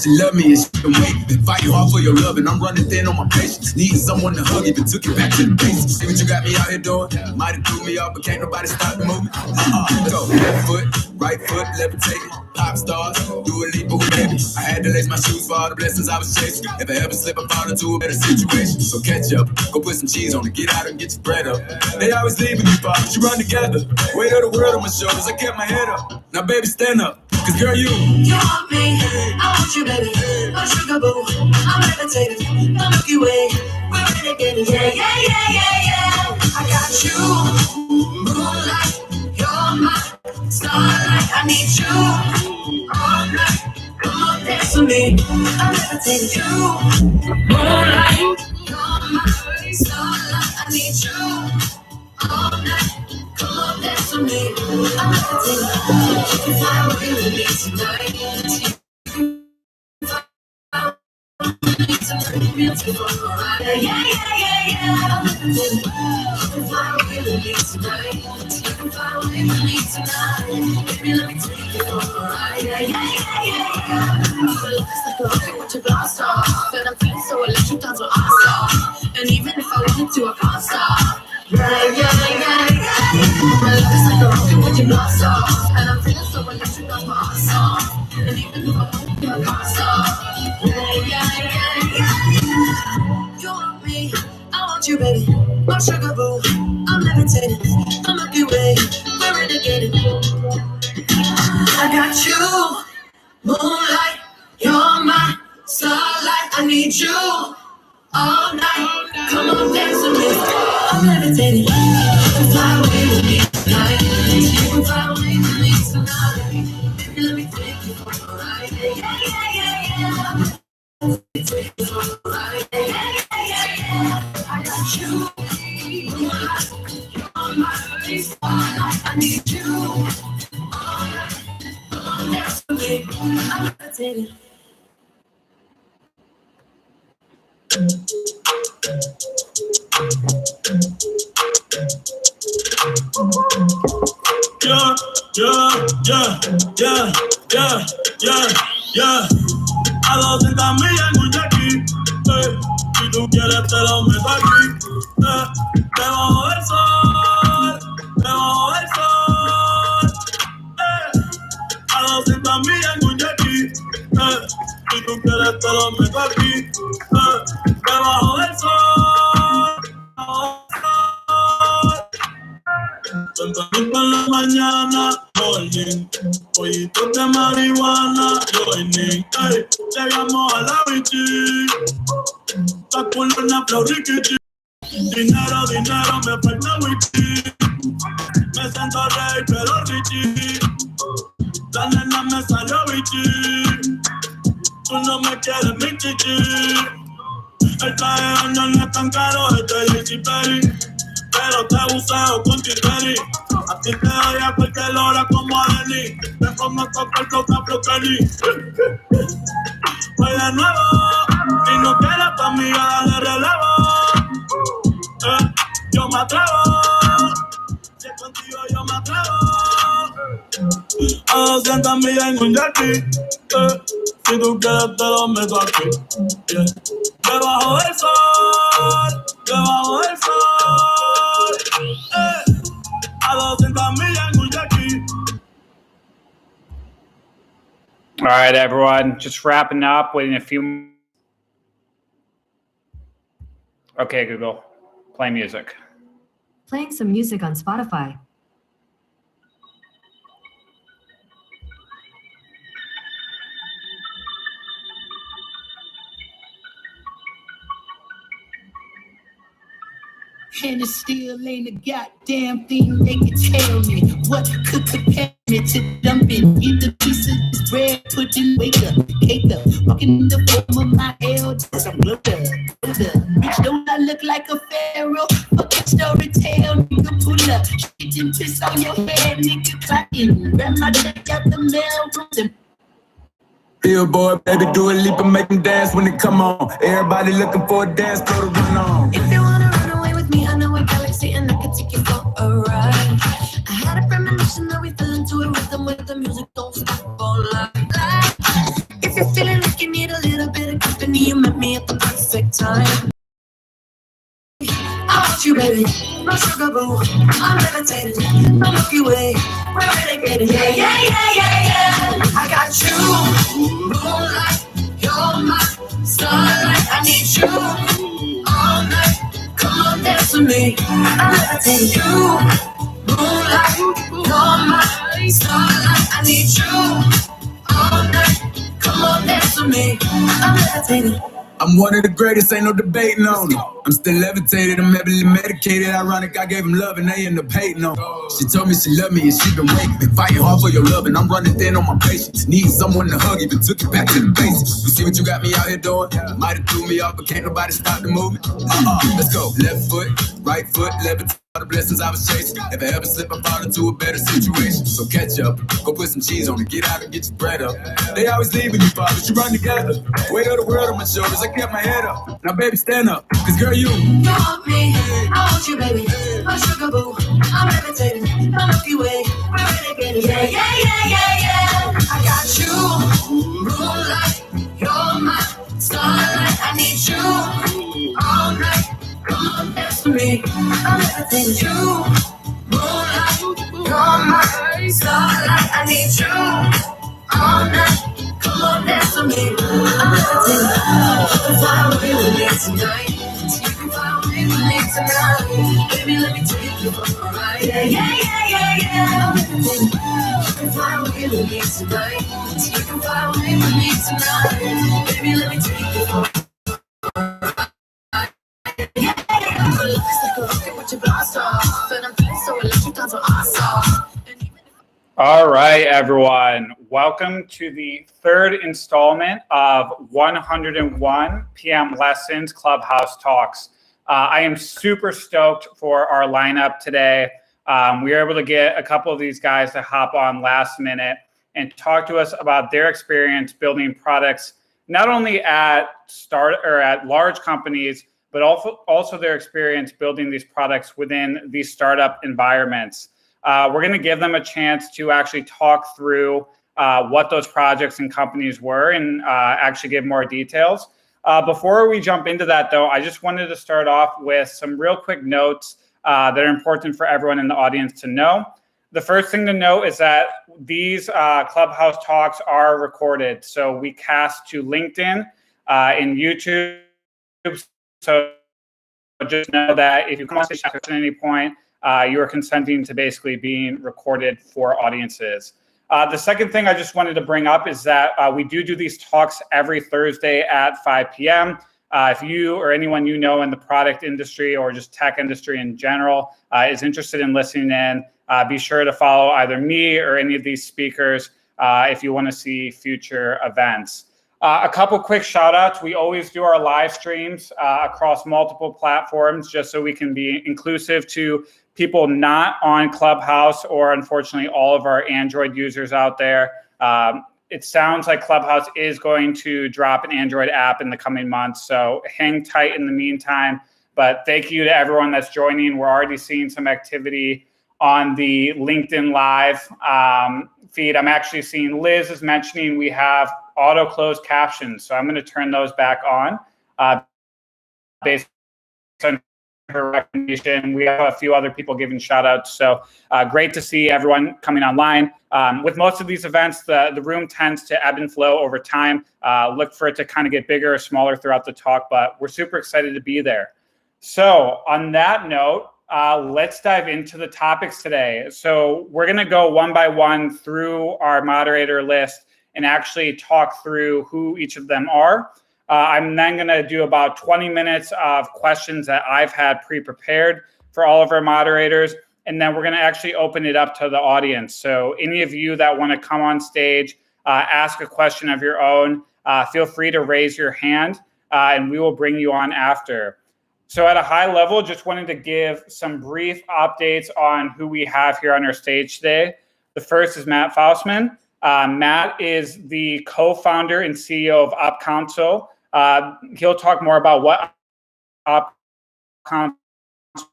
She love me and she been waiting. Been fighting hard for your love and I'm running thin on my patience. Needing someone to hug, even took it back to the basics. See what you got me out here doing? Might have threw me off, but can't nobody stop the movement. Go, left foot, right foot, levitating. Pop stars, do a leap of baby. I had to lace my shoes for all the blessings I was chasing. If I ever slip, I fall into a better situation. So catch up, go put some cheese on it, get out and get your bread up. They always leaving me far, but you run together. Weight of the world on my shoulders, I kept my head up. Now baby, stand up, cause girl, you want me, I want you, baby. My sugar boo, I'm levitating. The Milky Way, we're renegading. Yeah, yeah, yeah, yeah, yeah. I got you, moonlight, you're my starlight. I need you all night. Come on, dance with me. I'm levitating. You, moonlight, you're my starlight. I need you all night. Come on, dance with me. I'm levitating. You can fly away with me tonight. Beautiful, yeah, yeah, yeah, yeah. You can fly away with me tonight. You can fly away with me tonight. Baby, let me take you for a ride. Yeah, yeah, yeah, yeah. It's like a rocket with your blast off, and I'm feeling so electric, that's what I saw. And even if I wanted to, I can't stop. Yeah, yeah, yeah, yeah. My love is like a rocket with your blast off, and I'm feeling so electric, that's what I saw. And even if I wanted to, I can't stop. Yeah, yeah, yeah, yeah. You want me, I want you, baby. My sugar boo, I'm levitating. The Milky Way, we're renegading. I got you, moonlight, you're my starlight. I need you all night. Come on, dance with me. I'm levitating. You can fly away with me tonight. You can fly away with me tonight. Baby, let me take you for a ride. Yeah, yeah, yeah, yeah. Take you for a ride. Yeah, yeah, yeah, yeah. I got you. You're my starlight. I need you all night. Come on, dance with me. I'm levitating. Yeah, yeah, yeah, yeah, yeah, yeah, yeah. A 200 millas en un yaqui. Si tú quieres te lo meto aquí. Debajo del sol, debajo del sol. A 200 millas en un yaqui. Si tú quieres te lo meto aquí. Debajo del sol, debajo del sol. Tempranito en la mañana, morning. Pollitos de marihuana, joining. Ey, llegamos a la bichi. Saco una flor riquichi. Dinero, dinero, me falta whisky. Me siento rey, pero richi. La nena me salió bichi. Tú no me quieres, mi chichi. El traje de año no es tan caro, este Yeezy Perry. Pero te buceo con Titeri. A ti te doy a cualquier hora como a Denny. Te pongo tocar el bloque Kenny. Voy de nuevo. Si no quieres tu amiga, dale relevo. Yo me atrevo. Si es contigo, yo me atrevo. A 200 millas en un yaqui. Si tú quieres, te lo meto aquí. Yeah. Debajo del sol. Debajo del sol. A 200 millas en un yaqui. All right, everyone, just wrapping up, waiting a few. Okay, Google, play music. Playing some music on Spotify. And it still ain't a goddamn thing they can tell me. What could compare me to dumping? Eat a piece of this bread, put in wake up, cake up. Walking in the form of my elders. I'm glitter. Bitch, don't I look like a pharaoh? Fucking storytale, nigga, pull up. Shit and piss on your head, nigga, clacking. Grab my check out the mail room. Billboard, baby, do a leap and make them dance when they come on. Everybody looking for a dance floor to run on. If you wanna run away with me, I know a galaxy and I can take you for a ride. I had a premonition that we fell into a rhythm where the music don't stop all night. If you're feeling like you need a little bit of company, you met me at the perfect time. I want you, baby, my sugar boo. I'm levitating, my Milky Way, we're renegading. Yeah, yeah, yeah, yeah, yeah. I got you, moonlight, you're my starlight. I need you all night. Come on, dance with me. I'm levitating. You, moonlight, you're my starlight. I need you all night. Come on, dance with me. I'm levitating. I'm one of the greatest, ain't no debating on it. I'm still levitated, I'm heavily medicated. Ironic, I gave him love and they end up hating on it. She told me she loved me and she been waiting. Been fighting hard for your love and I'm running thin on my patience. Need someone to hug, even took it back to the basics. You see what you got me out here doing? Might have threw me off, but can't nobody stop the movement. Let's go. Left foot, right foot, levitate. All the blessings I was chasing. If I ever slip, I fall into a better situation. So catch up, go put some cheese on it, get out and get your bread up. They always leaving you, fathers, you run together. Weight of the world on my shoulders, I kept my head up. Now, baby, stand up, cause girl, you want me, I want you, baby. My sugar boo, I'm levitating. My Milky Way, we're renegading. Yeah, yeah, yeah, yeah, yeah. I got you, moonlight, you're my starlight. I need you all night. Come on, dance with me. I'm levitating. You, moonlight, you're my starlight. I need you all night. Come on, dance with me. I'm levitating. You can fly away with me tonight. You can fly away with me tonight. Baby, let me take you for a ride. Yeah, yeah, yeah, yeah, yeah. I'm levitating. You can fly away with me tonight. You can fly away with me tonight. Baby, let me take you for a ride. All right, everyone. Welcome to the third installment of 101 PM Lessons Clubhouse Talks. I am super stoked for our lineup today. We were able to get a couple of these guys to hop on last minute and talk to us about their experience building products, not only at large companies, but also their experience building these products within these startup environments. We're going to give them a chance to actually talk through what those projects and companies were and actually give more details. Before we jump into that, though, I just wanted to start off with some real quick notes that are important for everyone in the audience to know. The first thing to note is that these Clubhouse talks are recorded. So we cast to LinkedIn and YouTube. So just know that if you come on stage at any point, you are consenting to basically being recorded for audiences. The second thing I just wanted to bring up is that we do these talks every Thursday at 5 p.m. If you or anyone you know in the product industry or just tech industry in general is interested in listening in, be sure to follow either me or any of these speakers if you want to see future events. A couple quick shout outs. We always do our live streams across multiple platforms just so we can be inclusive to people not on Clubhouse or unfortunately all of our Android users out there. It sounds like Clubhouse is going to drop an Android app in the coming months, so hang tight in the meantime. But thank you to everyone that's joining. We're already seeing some activity on the LinkedIn Live feed. I'm actually seeing Liz is mentioning we have auto closed captions, so I'm going to turn those back on based on her recommendation. We have a few other people giving shout outs, so great to see everyone coming online. With most of these events, the room tends to ebb and flow over time. Look for it to kind of get bigger or smaller throughout the talk, but we're super excited to be there. So on that note, let's dive into the topics today. So we're going to go one by one through our moderator list and actually talk through who each of them are. I'm then going to do about 20 minutes of questions that I've had pre-prepared for all of our moderators. And then we're going to actually open it up to the audience. So any of you that want to come on stage, ask a question of your own, feel free to raise your hand and we will bring you on after. So at a high level, just wanted to give some brief updates on who we have here on our stage today. The first is Matt Faustman. Matt is the co-founder and CEO of UpCouncil. He'll talk more about what UpCouncil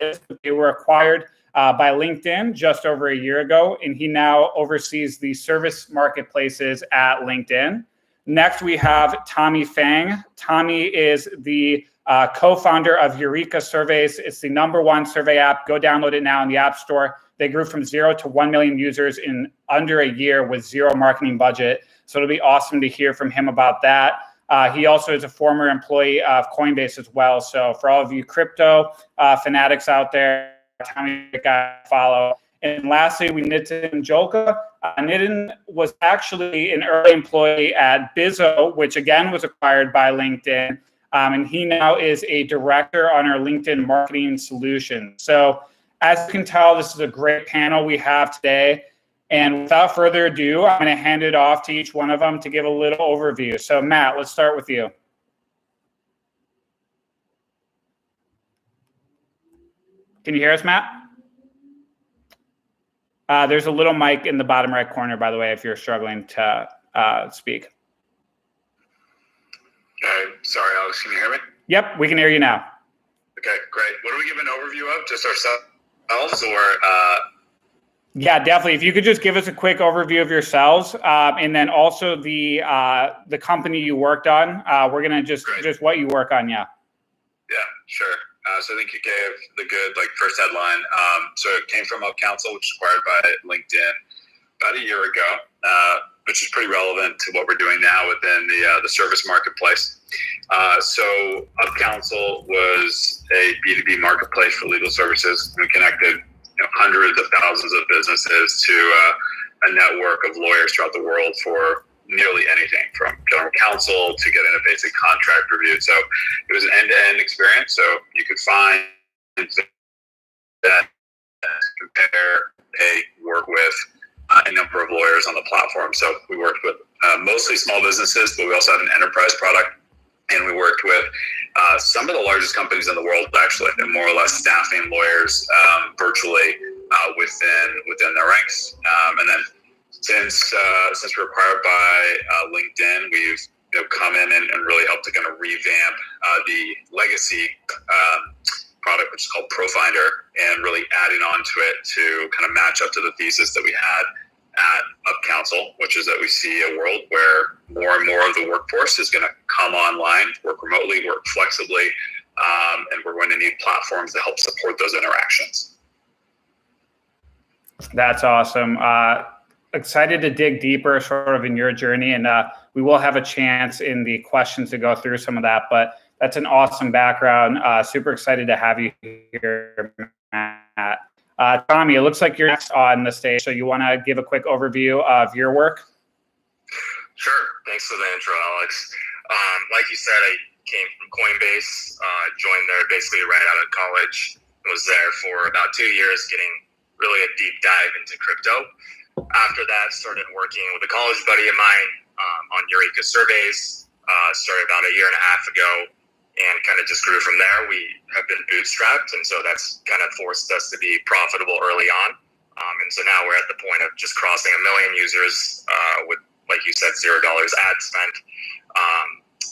is. They were acquired by LinkedIn just over a year ago, and he now oversees the service marketplaces at LinkedIn. Next, we have Tommy Fang. Tommy is the co-founder of Eureka Surveys. It's the #1 survey app. Go download it now in the App Store. They grew from 0 to 1 million users in under a year with zero marketing budget. So it'll be awesome to hear from him about that. He also is a former employee of Coinbase as well. So for all of you crypto fanatics out there, Tommy, follow. And lastly, we Nitin Jolka. Nitin was actually an early employee at Bizzo, which again was acquired by LinkedIn. And he now is a director on our LinkedIn marketing solution. So as you can tell, this is a great panel we have today. And without further ado, I'm going to hand it off to each one of them to give a little overview. So Matt, let's start with you. Can you hear us, Matt? There's a little mic in the bottom right corner, by the way, if you're struggling to speak. Sorry, Alex, can you hear me? Yep, we can hear you now. Okay, great. What do we give an overview of? Just ourselves or? Yeah, definitely. If you could just give us a quick overview of yourselves, and then also the company you worked on. We're gonna just what you work on. Yeah. Yeah, sure. So I think you gave the good first headline. So it came from UpCouncil, which was acquired by LinkedIn about a year ago, which is pretty relevant to what we're doing now within the service marketplace. So UpCouncil was a B2B marketplace for legal services. We connected hundreds of thousands of businesses to a network of lawyers throughout the world for nearly anything from general counsel to getting a basic contract reviewed. So it was an end-to-end experience. So you could find that, compare, pay, work with a number of lawyers on the platform. So we worked with mostly small businesses, but we also had an enterprise product. And we worked with some of the largest companies in the world, actually, and more or less staffing lawyers virtually within their ranks. And then since we're acquired by LinkedIn, we've come in and really helped to kind of revamp the legacy product, which is called ProFinder, and really adding on to it to kind of match up to the thesis that we had at UpCouncil, which is that we see a world where more and more of the workforce is going to come online, work remotely, work flexibly, and we're going to need platforms to help support those interactions. That's awesome. Excited to dig deeper sort of in your journey, and we will have a chance in the questions to go through some of that, but that's an awesome background. Super excited to have you here, Matt. Tommy, it looks like you're next on the stage, so you want to give a quick overview of your work? Sure. Thanks for the intro, Alex. Like you said, I came from Coinbase, joined there basically right out of college, was there for about 2 years getting really a deep dive into crypto. After that, started working with a college buddy of mine on Eureka Surveys, started about a year and a half ago, and kind of just grew from there. We have been bootstrapped, and so that's kind of forced us to be profitable early on. And so now we're at the point of just crossing 1 million users with, like you said, $0 ad spend.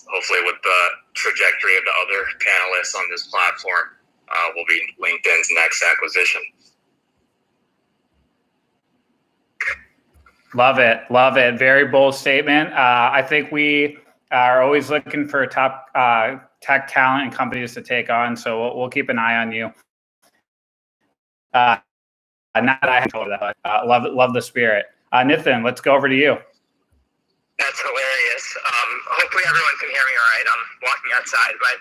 Hopefully with the trajectory of the other panelists on this platform, will be LinkedIn's next acquisition. Love it. Love it. Very bold statement. I think we are always looking for top tech talent and companies to take on. So we'll keep an eye on you. Not that I have told that, but love the spirit. Nitin, let's go over to you. That's hilarious. Hopefully everyone can hear me all right. I'm walking outside, but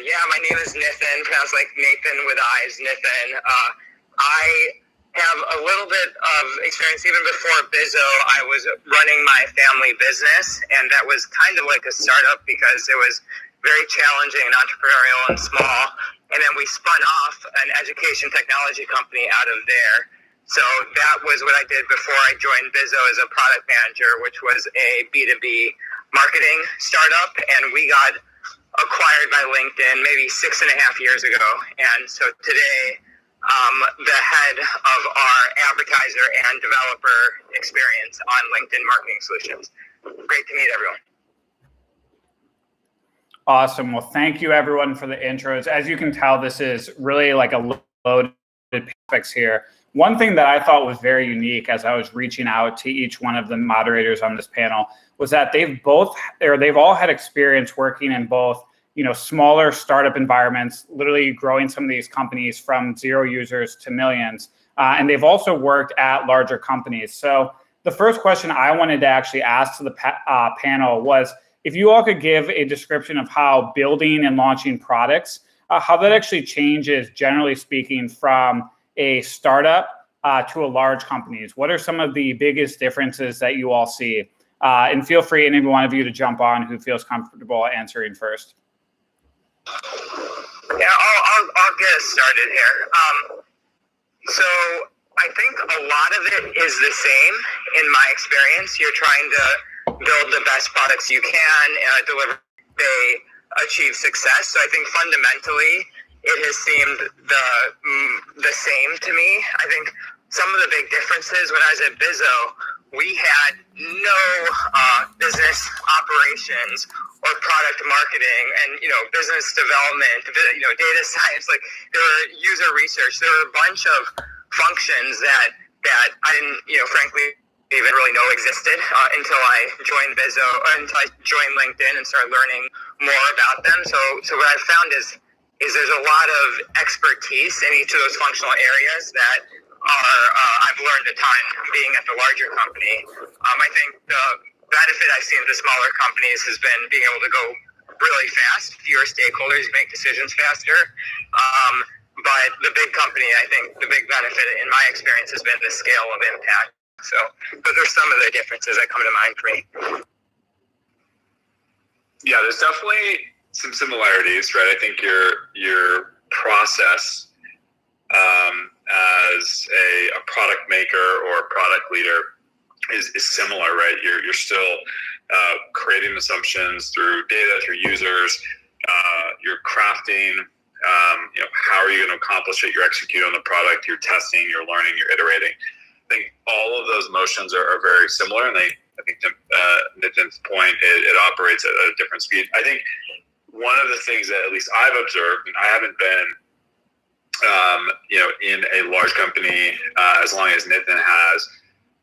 yeah, my name is Nitin, pronounced like Nathan with eyes, Nitin. I have a little bit of experience. Even before Bizzo, I was running my family business, and that was kind of like a startup because it was very challenging and entrepreneurial and small. And then we spun off an education technology company out of there. So that was what I did before I joined Bizzo as a product manager, which was a B2B marketing startup. And we got acquired by LinkedIn maybe 6.5 years ago. And so today, the head of our advertiser and developer experience on LinkedIn Marketing Solutions. Great to meet everyone. Awesome. Well, thank you everyone for the intros. As you can tell, this is really like a loaded topics here. one thing that I thought was very unique as I was reaching out to each one of the moderators on this panel was that they've all had experience working in both, smaller startup environments, literally growing some of these companies from 0 users to millions. And they've also worked at larger companies. So the first question I wanted to actually ask to the panel was, if you all could give a description of how building and launching products, how that actually changes, generally speaking, from a startup to a large companies. What are some of the biggest differences that you all see? And feel free, any one of you, to jump on who feels comfortable answering first. Yeah, I'll get us started here. So I think a lot of it is the same in my experience. You're trying to build the best products you can, deliver, they achieve success. So I think fundamentally it has seemed the same to me. I think some of the big differences when I was at Bizzo, we had no business operations or product marketing and, business development, data science, like there were user research. There were a bunch of functions that I didn't, frankly, even really know existed until I joined Bizzo, until I joined LinkedIn and started learning more about them. So what I've found is there's a lot of expertise in each of those functional areas that I've learned a ton being at the larger company. I think the benefit I've seen at the smaller companies has been being able to go really fast, fewer stakeholders, make decisions faster. But the big company, I think the big benefit in my experience has been the scale of impact. So those are some of the differences that come to mind for me. Yeah, there's definitely some similarities, right? I think your process as a product maker or a product leader is similar, right? You're still creating assumptions through data, through users. You're crafting, how are you going to accomplish it? You're executing on the product, you're testing, you're learning, you're iterating. I think all of those motions are very similar, and I think to Nitin's point, it operates at a different speed. I think one of the things that at least I've observed, and I haven't been, in a large company as long as Nitin has,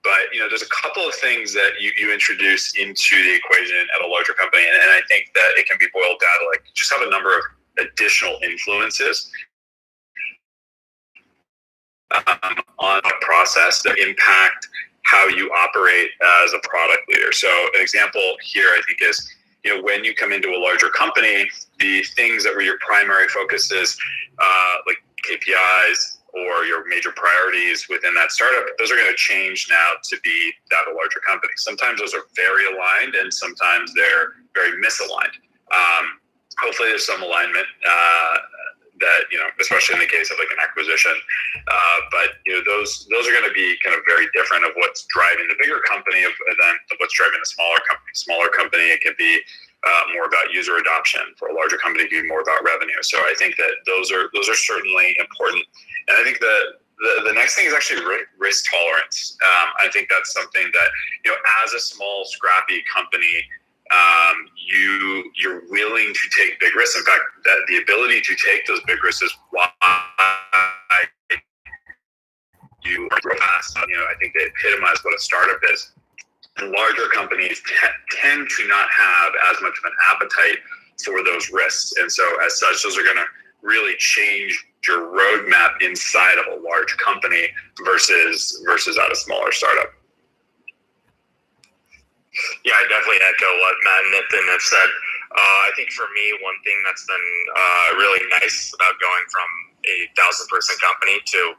but there's a couple of things that you introduce into the equation at a larger company, and I think that it can be boiled down to like just have a number of additional influences on the process that impact how you operate as a product leader. So an example here, I think, is when you come into a larger company, the things that were your primary focus is like KPIs or your major priorities within that startup, those are going to change now to be that of a larger company. Sometimes those are very aligned and sometimes they're very misaligned. Hopefully there's some alignment that, especially in the case of like an acquisition, but those are going to be kind of very different of what's driving the bigger company than what's driving the smaller company. Smaller company, it can be more about user adoption. For a larger company, it can be more about revenue. So I think that those are certainly important. And I think the next thing is actually risk tolerance. I think that's something that, as a small, scrappy company, you're willing to take big risks. In fact, that the ability to take those big risks is why you grow fast. I think they epitomize what a startup is. And larger companies tend to not have as much of an appetite for those risks, and so as such, those are going to really change your roadmap inside of a large company versus at a smaller startup. Yeah, I definitely echo what Matt and Nitin have said. I think for me, one thing that's been really nice about going from a 1,000-person company to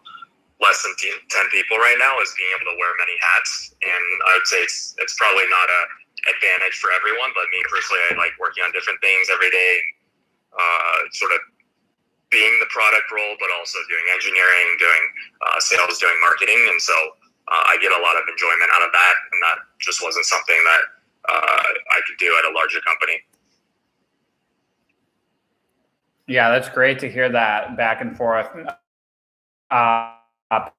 less than 10 people right now is being able to wear many hats. And I would say it's probably not a advantage for everyone, but me personally, I like working on different things every day, sort of being the product role, but also doing engineering, doing sales, doing marketing. And so I get a lot of enjoyment out of that. And that just wasn't something that I could do at a larger company. Yeah, that's great to hear that back and forth. I've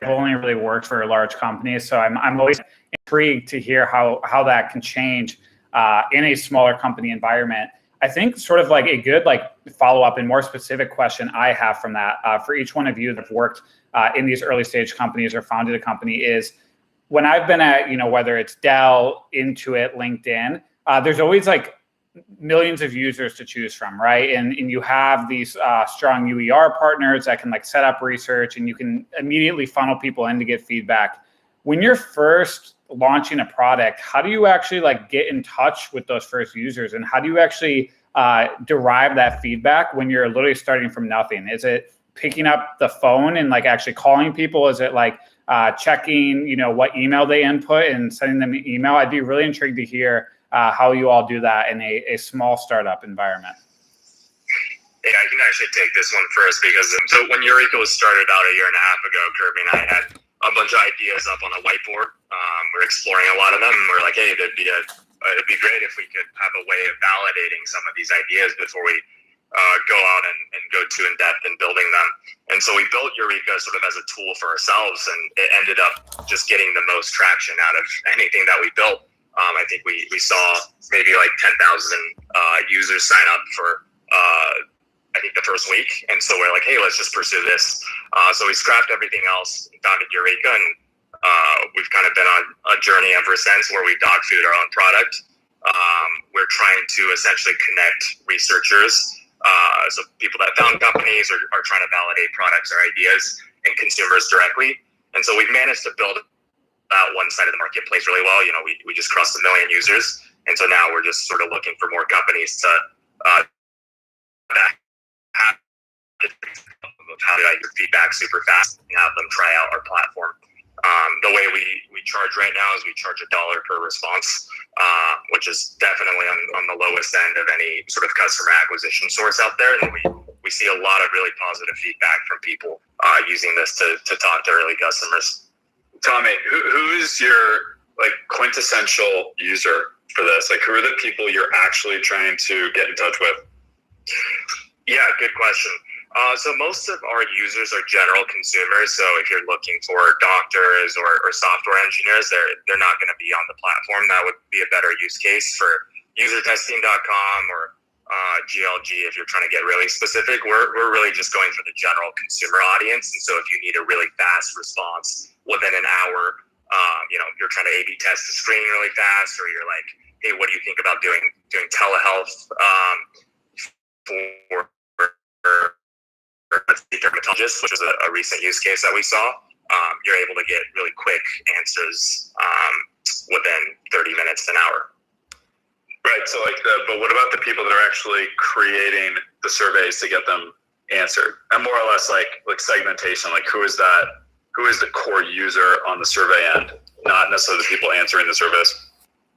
only really worked for large companies, so I'm always intrigued to hear how that can change in a smaller company environment. I think sort of like a good like follow up and more specific question I have from that for each one of you that have worked in these early stage companies or founded a company is when I've been at, whether it's Dell, Intuit, LinkedIn, there's always like millions of users to choose from, right? And you have these strong UER partners that can like set up research and you can immediately funnel people in to get feedback. When you're first launching a product, how do you actually like get in touch with those first users, and how do you actually derive that feedback when you're literally starting from nothing? Is it picking up the phone and like actually calling people? Is it like checking, what email they input and sending them an email? I'd be really intrigued to hear how you all do that in a small startup environment. Yeah, I can actually take this one first because so when Eureka was started about a year and a half ago, Kirby and I had a bunch of ideas up on a whiteboard. We're exploring a lot of them. We're like, hey, it'd be great if we could have a way of validating some of these ideas before we go out and go too in depth in building them. And so we built Eureka sort of as a tool for ourselves, and it ended up just getting the most traction out of anything that we built. I think we saw maybe like 10,000 users sign up for I think the first week, and so we're like, hey, let's just pursue this. So we scrapped everything else, founded Eureka, and we've kind of been on a journey ever since where we dog food our own product. We're trying to essentially connect researchers, so people that found companies are trying to validate products or ideas, and consumers directly. And so we've managed to build out one side of the marketplace really well. We just crossed 1 million users, and so now we're just sort of looking for more companies to how to get your feedback super fast and have them try out our platform. The way we charge right now is we charge $1 per response, which is definitely on the lowest end of any sort of customer acquisition source out there. And we see a lot of really positive feedback from people using this to talk to early customers. Tommy, who is your like quintessential user for this? Like, who are the people you're actually trying to get in touch with? Yeah, good question. So most of our users are general consumers. So if you're looking for doctors or software engineers, they're not going to be on the platform. That would be a better use case for usertesting.com or GLG if you're trying to get really specific. We're really just going for the general consumer audience. And so if you need a really fast response within an hour, you're trying to A/B test the screen really fast, or you're like, hey, what do you think about doing telehealth for dermatologist, which is a recent use case that we saw. You're able to get really quick answers within 30 minutes to an hour. Right. So but what about the people that are actually creating the surveys to get them answered? And more or less like segmentation, like who is the core user on the survey end, not necessarily the people answering the surveys?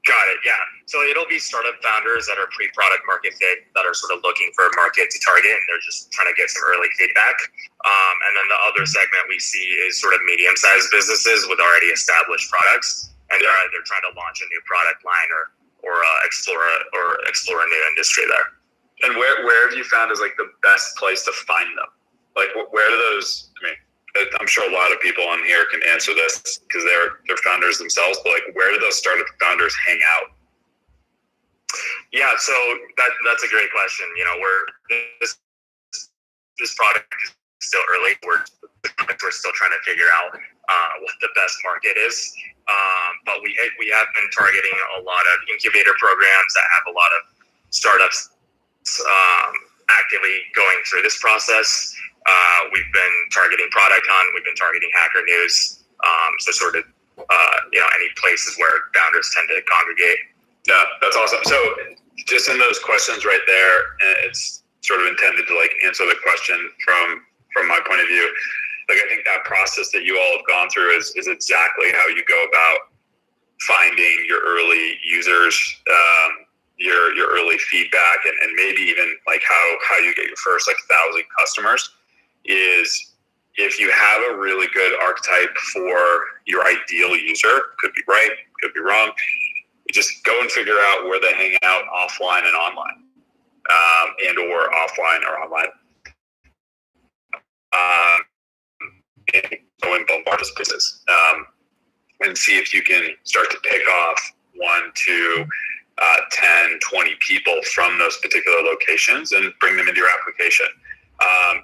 Got it. Yeah. So it'll be startup founders that are pre-product market fit, that are sort of looking for a market to target, and they're just trying to get some early feedback. And then the other segment we see is sort of medium-sized businesses with already established products, and they're either trying to launch a new product line or explore a new industry there. And where have you found is like the best place to find them? Like where do those? I mean, I'm sure a lot of people on here can answer this because they're founders themselves, but like where do those startup founders hang out? Yeah, so that's a great question. This product is still early. We're still trying to figure out what the best market is. But we have been targeting a lot of incubator programs that have a lot of startups actively going through this process. We've been targeting Product Hunt. We've been targeting Hacker News. So sort of, any places where founders tend to congregate. Yeah, that's awesome. So just in those questions right there, it's sort of intended to like answer the question from my point of view. Like, I think that process that you all have gone through is exactly how you go about finding your early users, your early feedback, and maybe even like how you get your first 1,000 customers. Is if you have a really good archetype for your ideal user, could be right, could be wrong, you just go and figure out where they hang out offline and online, and or offline or online. And go and bombard those places, and see if you can start to pick off 1, 2 10, 20 people from those particular locations and bring them into your application.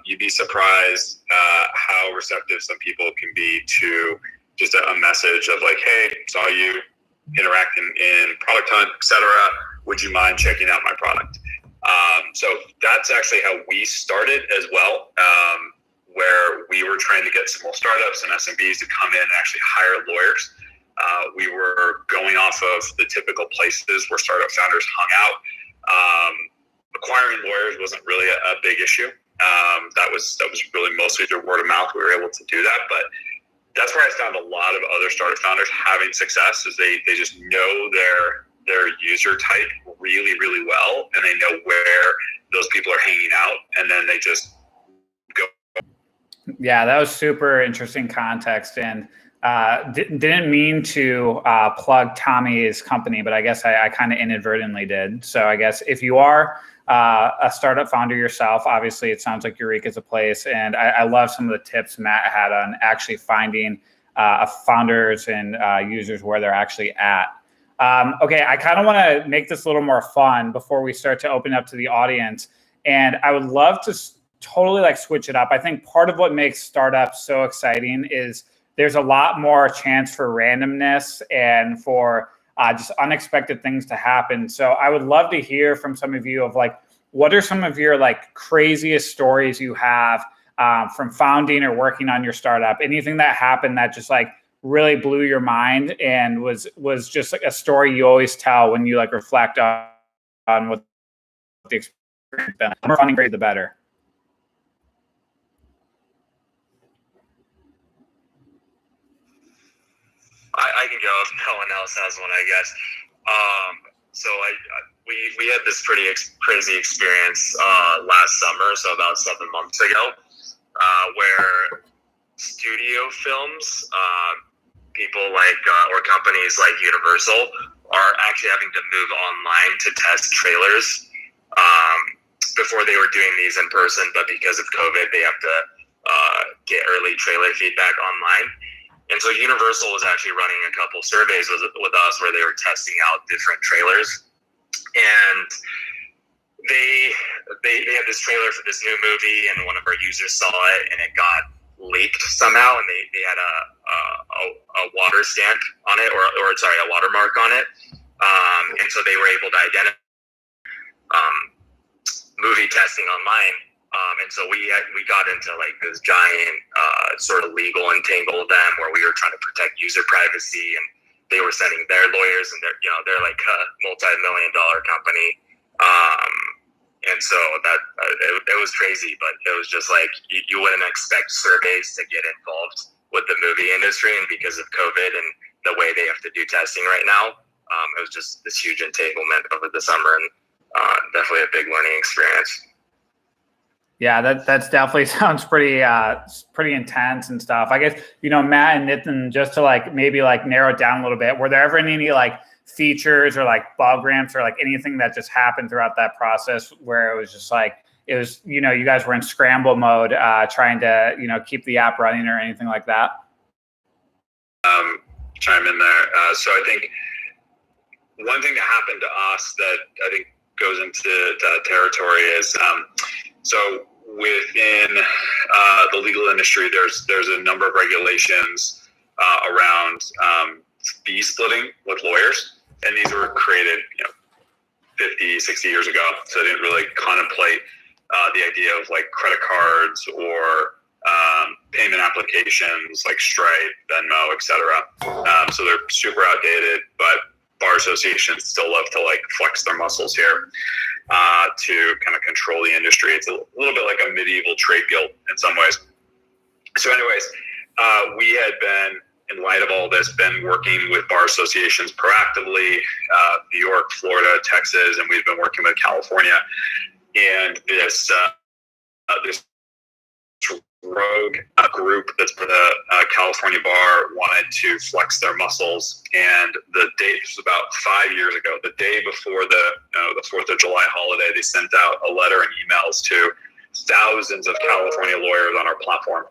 You'd be surprised how receptive some people can be to just a message of like, hey, saw you interacting in Product Hunt, etc. Would you mind checking out my product? So that's actually how we started as well, where we were trying to get small startups and SMBs to come in and actually hire lawyers. We were going off of the typical places where startup founders hung out. Acquiring lawyers wasn't really a big issue. That was really mostly through word of mouth. We were able to do that, but that's where I found a lot of other startup founders having success is they just know their user type really, really well, and they know where those people are hanging out, and then they just go. Yeah, that was super interesting context, and didn't mean to plug Tommy's company, but I guess I kind of inadvertently did. So I guess if you are a startup founder yourself, obviously it sounds like Eureka is a place, and I love some of the tips Matt had on actually finding founders and users where they're actually at. Okay, I kind of want to make this a little more fun before we start to open up to the audience, and I would love to totally like switch it up. I think part of what makes startups so exciting is there's a lot more chance for randomness and for just unexpected things to happen. So I would love to hear from some of you of like, what are some of your like craziest stories you have from founding or working on your startup? Anything that happened that just like really blew your mind and was just like a story you always tell when you like reflect on what the experience been. The more fun and great, the better. I can go if no one else has one, I guess. So we had this pretty crazy experience last summer, so about 7 months ago, where studio films, people like or companies like Universal are actually having to move online to test trailers. Before they were doing these in person, but because of COVID, they have to get early trailer feedback online. And so Universal was actually running a couple surveys with us where they were testing out different trailers. And they had this trailer for this new movie, and one of our users saw it, and it got leaked somehow, and they had a water stamp on it, or a watermark on it. And so they were able to identify movie testing online. And so we got into like this giant sort of legal entangle with them, where we were trying to protect user privacy, and they were sending their lawyers, and they're like a multi-million-dollar company. And so that it was crazy, but it was just like you wouldn't expect surveys to get involved with the movie industry, and because of COVID and the way they have to do testing right now, it was just this huge entanglement over the summer, and definitely a big learning experience. Yeah, that's definitely sounds pretty intense and stuff. I guess, Matt and Nitin, just to like maybe like narrow it down a little bit, were there ever any like features or like bug ramps or like anything that just happened throughout that process where it was just like, you guys were in scramble mode trying to, keep the app running or anything like that? Chime in there. So I think one thing that happened to us that I think goes into that territory is, so within the legal industry, there's a number of regulations around fee splitting with lawyers, and these were created 50, 60 years ago, so they didn't really contemplate the idea of like credit cards or payment applications like Stripe, Venmo, etc. So they're super outdated, but bar associations still love to like flex their muscles here to kind of control the industry. It's a little bit like a medieval trade guild in some ways. So anyways, we had been, in light of all this, been working with bar associations proactively, New York, Florida, Texas, and we've been working with California. And this rogue group that's for the California bar wanted to flex their muscles, and the date was about 5 years ago. The day before the 4th of July holiday, they sent out a letter and emails to thousands of California lawyers on our platform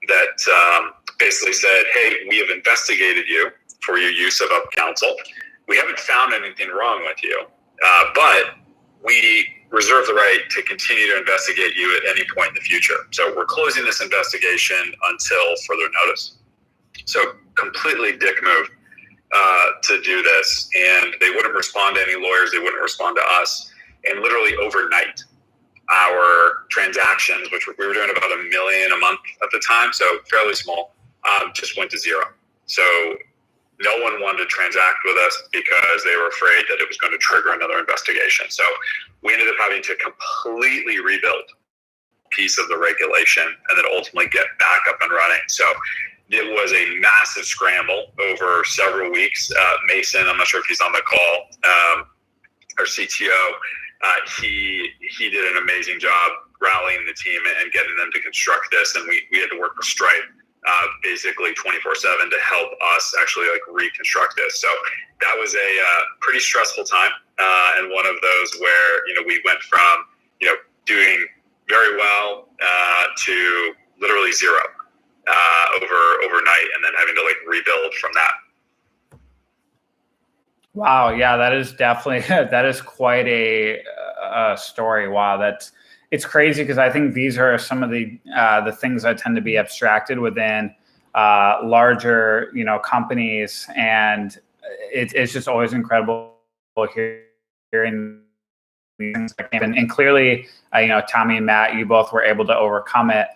that basically said, "Hey, we have investigated you for your use of up counsel. we haven't found anything wrong with you, but we reserve the right to continue to investigate you at any point in the future. So we're closing this investigation until further notice. So completely dick move to do this. And they wouldn't respond to any lawyers. They wouldn't respond to us. And literally overnight, our transactions, which we were doing about $1 million a month at the time, so fairly small, just went to zero. So no one wanted to transact with us because they were afraid that it was going to trigger another investigation. So we ended up having to completely rebuild a piece of the regulation and then ultimately get back up and running. So it was a massive scramble over several weeks. Mason, I'm not sure if he's on the call, our CTO, he did an amazing job rallying the team and getting them to construct this. And we had to work with Stripe basically 24/7 to help us actually like reconstruct this. So that was a pretty stressful time, and one of those where we went from doing very well to literally zero overnight, and then having to like rebuild from that. Wow, yeah, that is definitely that is quite a story. Wow, it's crazy because I think these are some of the things that tend to be abstracted within larger companies, and it's just always incredible hearing these things. And clearly, Tommy and Matt, you both were able to overcome it,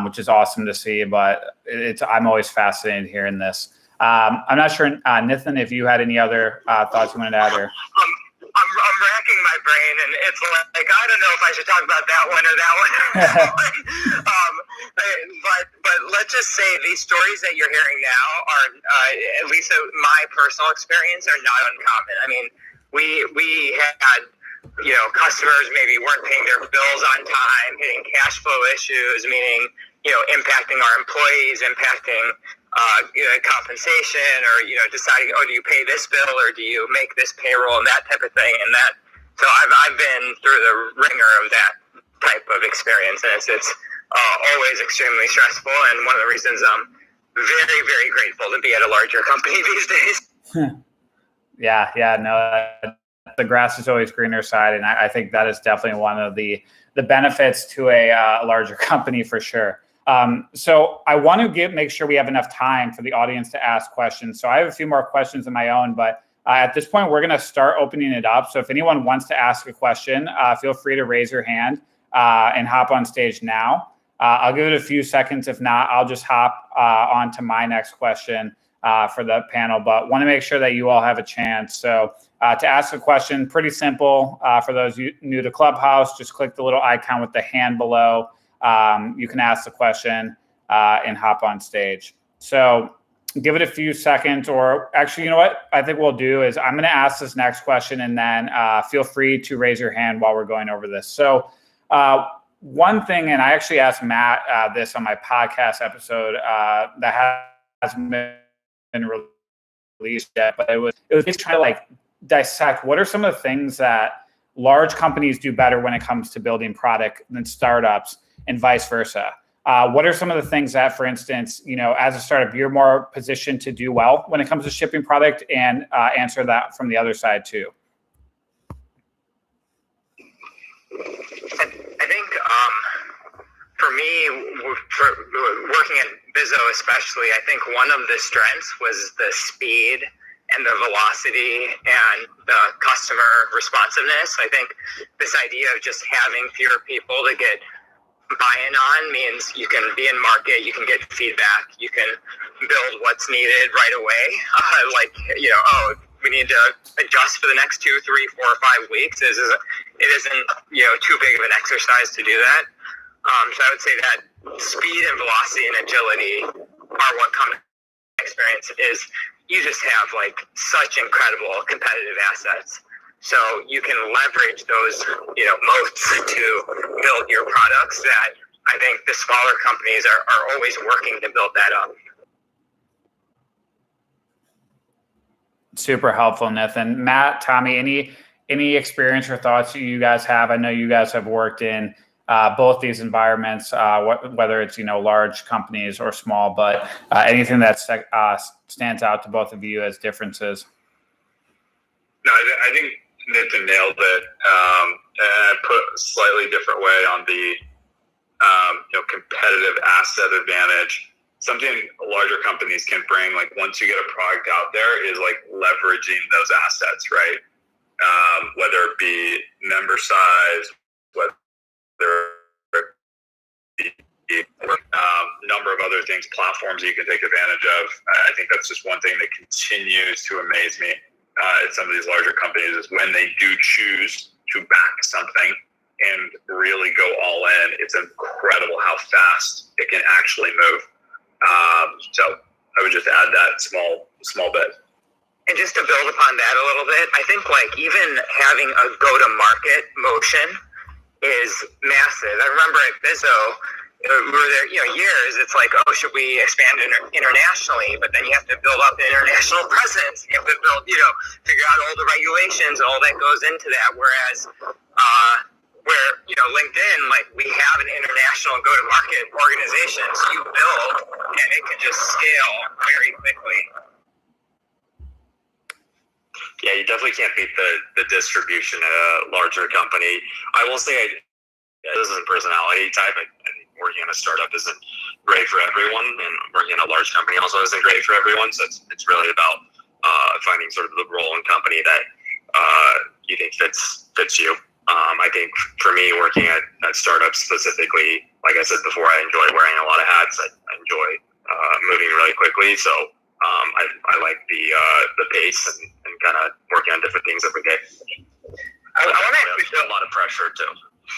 which is awesome to see. But I'm always fascinated hearing this. I'm not sure, Nathan, if you had any other thoughts you wanted to add here. I'm racking my brain, and it's like I don't know if I should talk about that one or that one. But let's just say these stories that you're hearing now are, at least my personal experience, are not uncommon. I mean, we had customers maybe weren't paying their bills on time, hitting cash flow issues, meaning impacting our employees, impacting compensation, or deciding, do you pay this bill or do you make this payroll, and that type of thing. And that, so I've been through the ringer of that type of experience, and it's always extremely stressful. And one of the reasons I'm very, very grateful to be at a larger company these days. Yeah, no, the grass is always greener side, and I think that is definitely one of the benefits to a larger company for sure. So I want to make sure we have enough time for the audience to ask questions. So I have a few more questions of my own, but at this point, we're going to start opening it up. So if anyone wants to ask a question, feel free to raise your hand and hop on stage now. I'll give it a few seconds. If not, I'll just hop on to my next question for the panel, but want to make sure that you all have a chance. So to ask a question, pretty simple. For those new to Clubhouse, just click the little icon with the hand below. You can ask the question and hop on stage. So give it a few seconds, or actually, you know what I think we'll do is I'm going to ask this next question, and then feel free to raise your hand while we're going over this. So one thing, and I actually asked Matt this on my podcast episode that hasn't been released yet, but it was just trying to like dissect what are some of the things that large companies do better when it comes to building product than startups, and vice versa. What are some of the things that, for instance, as a startup, you're more positioned to do well when it comes to shipping product, and answer that from the other side too? I think for me, for working at Bizzo especially, I think one of the strengths was the speed and the velocity and the customer responsiveness. I think this idea of just having fewer people to get buy-in on means you can be in market, you can get feedback, you can build what's needed right away. We need to adjust for the next 2, 3, 4, or 5 weeks. It isn't too big of an exercise to do that. So I would say that speed and velocity and agility are what come to experience. Is you just have like such incredible competitive assets. So you can leverage those, moats to build your products that I think the smaller companies are always working to build that up. Super helpful, Nathan. Matt, Tommy, any experience or thoughts you guys have? I know you guys have worked in both these environments, whether it's large companies or small, but anything that stands out to both of you as differences? No, I think Nathan nailed it. And I put a slightly different way on the competitive asset advantage. Something larger companies can bring, like once you get a product out there, is like leveraging those assets, right? Whether it be member size, whether it be number of other things, platforms that you can take advantage of. I think that's just one thing that continues to amaze me at some of these larger companies, is when they do choose to back something and really go all in, it's incredible how fast it can actually move. So I would just add that small bit. And just to build upon that a little bit, I think like even having a go-to-market motion is massive. I remember at Bizzo, we were there, years. It's like, oh, should we expand internationally? But then you have to build up the international presence. You have to build, figure out all the regulations, all that goes into that. Whereas, LinkedIn, like we have an international go-to-market organization, so you build and it can just scale very quickly. Yeah, you definitely can't beat the distribution at a larger company. I will say, this is a personality type. Working in a startup isn't great for everyone, and working in a large company also isn't great for everyone. So it's really about finding sort of the role in company that you think fits you. I think for me, working at startups specifically, like I said before, I enjoy wearing a lot of hats. I enjoy moving really quickly. So I like the pace and kind of working on different things every day. I want to actually feel a lot of pressure too.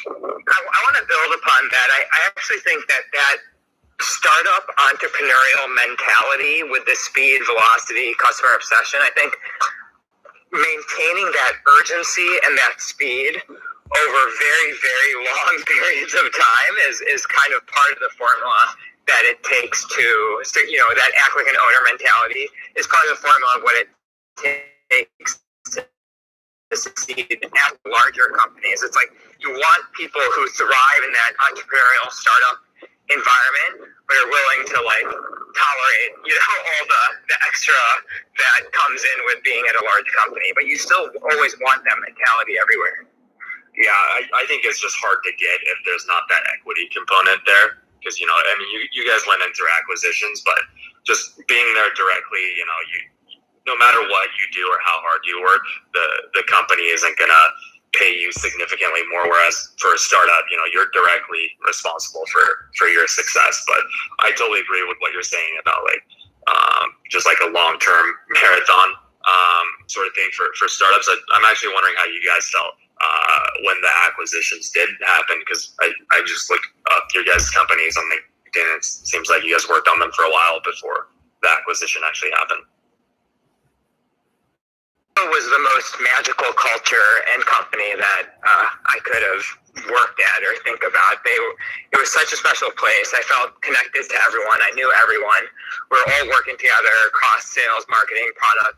I want to build upon that. I actually think that startup entrepreneurial mentality with the speed, velocity, customer obsession, I think maintaining that urgency and that speed over very, very long periods of time is kind of part of the formula that it takes to that act like an owner mentality is part of the formula of what it takes to succeed at larger companies. It's like you want people who thrive in that entrepreneurial startup environment, but are willing to like tolerate, all the extra that comes in with being at a large company. But you still always want that mentality everywhere. Yeah, I think it's just hard to get if there's not that equity component there. Because, you guys went in through acquisitions, but just being there directly, no matter what you do or how hard you work, the company isn't going to pay you significantly more. Whereas for a startup, you're directly responsible for your success. But I totally agree with what you're saying about just like a long-term marathon sort of thing for startups. I'm actually wondering how you guys felt when the acquisitions did happen, because I just looked up your guys' companies on LinkedIn. It seems like you guys worked on them for a while before the acquisition actually happened. It was the most magical culture and company that I could have worked at or think about. It was such a special place. I felt connected to everyone. I knew everyone. We were all working together across sales, marketing, product,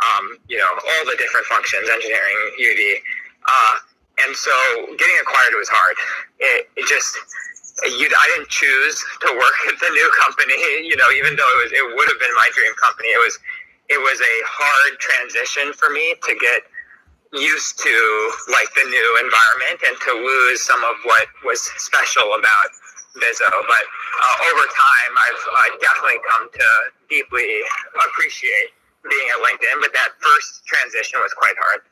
all the different functions, engineering, UD. And so getting acquired was hard. I didn't choose to work at the new company, even though it would have been my dream company. It was a hard transition for me to get used to like the new environment and to lose some of what was special about Bizzo. But over time, I've definitely come to deeply appreciate being at LinkedIn. But that first transition was quite hard.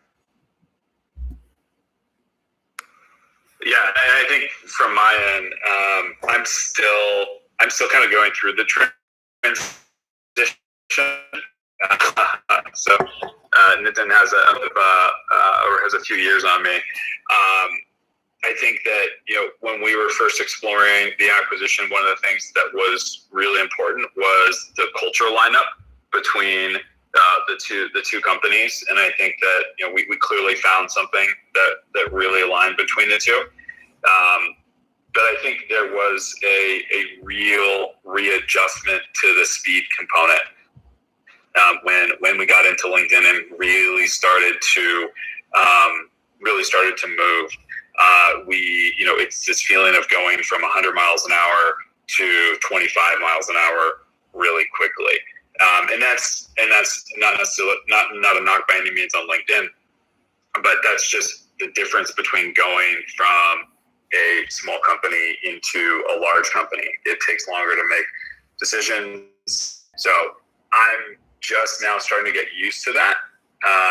Yeah, and I think from my end, I'm still kind of going through the transition. So Nitin has a few years on me. I think that when we were first exploring the acquisition, one of the things that was really important was the cultural lineup between the two companies, and I think that we clearly found something that really aligned between the two. But I think there was a real readjustment to the speed component when we got into LinkedIn and really started to move. It's this feeling of going from 100 miles an hour to 25 miles an hour really quickly. And that's not necessarily not a knock by any means on LinkedIn, but that's just the difference between going from a small company into a large company. It takes longer to make decisions. So I'm just now starting to get used to that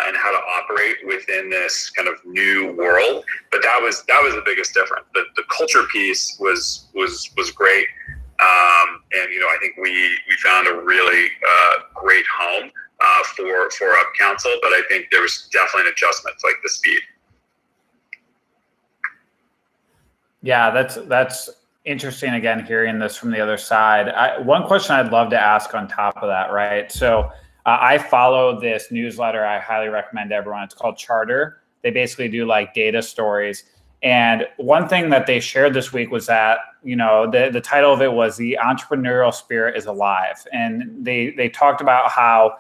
and how to operate within this kind of new world. But that was the biggest difference. The culture piece was great. And I think we found a really great home for Up Council, but I think there was definitely an adjustment to like the speed. Yeah, that's interesting. Again, hearing this from the other side. One question I'd love to ask on top of that, right? So I follow this newsletter. I highly recommend everyone. It's called Charter. They basically do like data stories. And one thing that they shared this week was that, the title of it was "The Entrepreneurial Spirit is Alive." And they talked about how,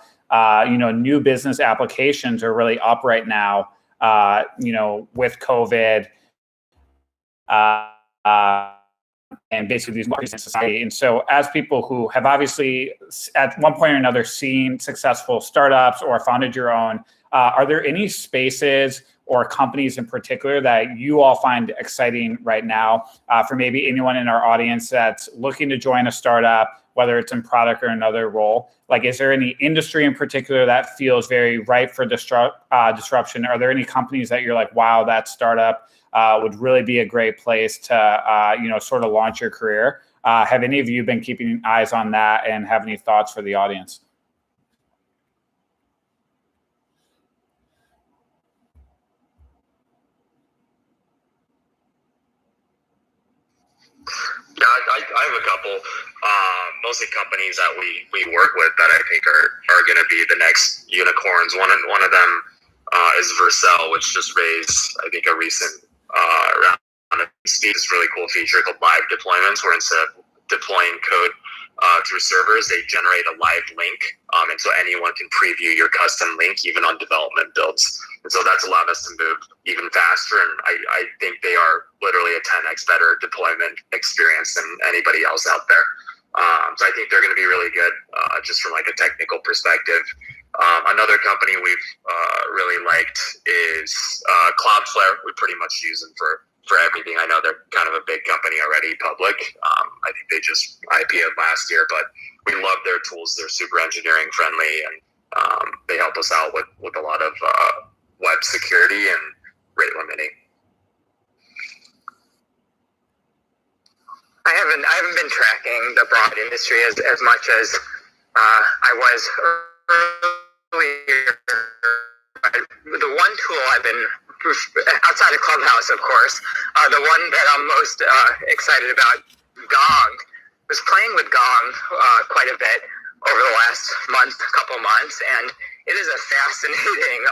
new business applications are really up right now, with COVID, and basically these markets in society. And so as people who have obviously at one point or another seen successful startups or founded your own, are there any spaces or companies in particular that you all find exciting right now, for maybe anyone in our audience that's looking to join a startup, whether it's in product or another role? Like, is there any industry in particular that feels very ripe for disruption? Are there any companies that you're like, wow, that startup would really be a great place to, sort of launch your career? Have any of you been keeping eyes on that and have any thoughts for the audience? Yeah, I have a couple, mostly companies that we work with that I think are going to be the next unicorns. One of them is Vercel, which just raised, I think, a recent round of speed. This really cool feature called live deployments, where instead of deploying code through servers, they generate a live link, and so anyone can preview your custom link even on development builds. And so that's allowed us to move even faster, and I think they are literally a 10x better deployment experience than anybody else out there. So I think they're going to be really good, just from like a technical perspective. Another company we've really liked is Cloudflare. We pretty much use them for everything. I know they're kind of a big company already, public. I think they just IPO'd last year, but we love their tools. They're super engineering friendly, and they help us out with a lot of web security and rate limiting. I haven't been tracking the broad industry as much as I was earlier. The one tool I've been, outside of Clubhouse, of course, the one that I'm most excited about, Gong. Was playing with Gong quite a bit over the last couple months, and it is a fascinating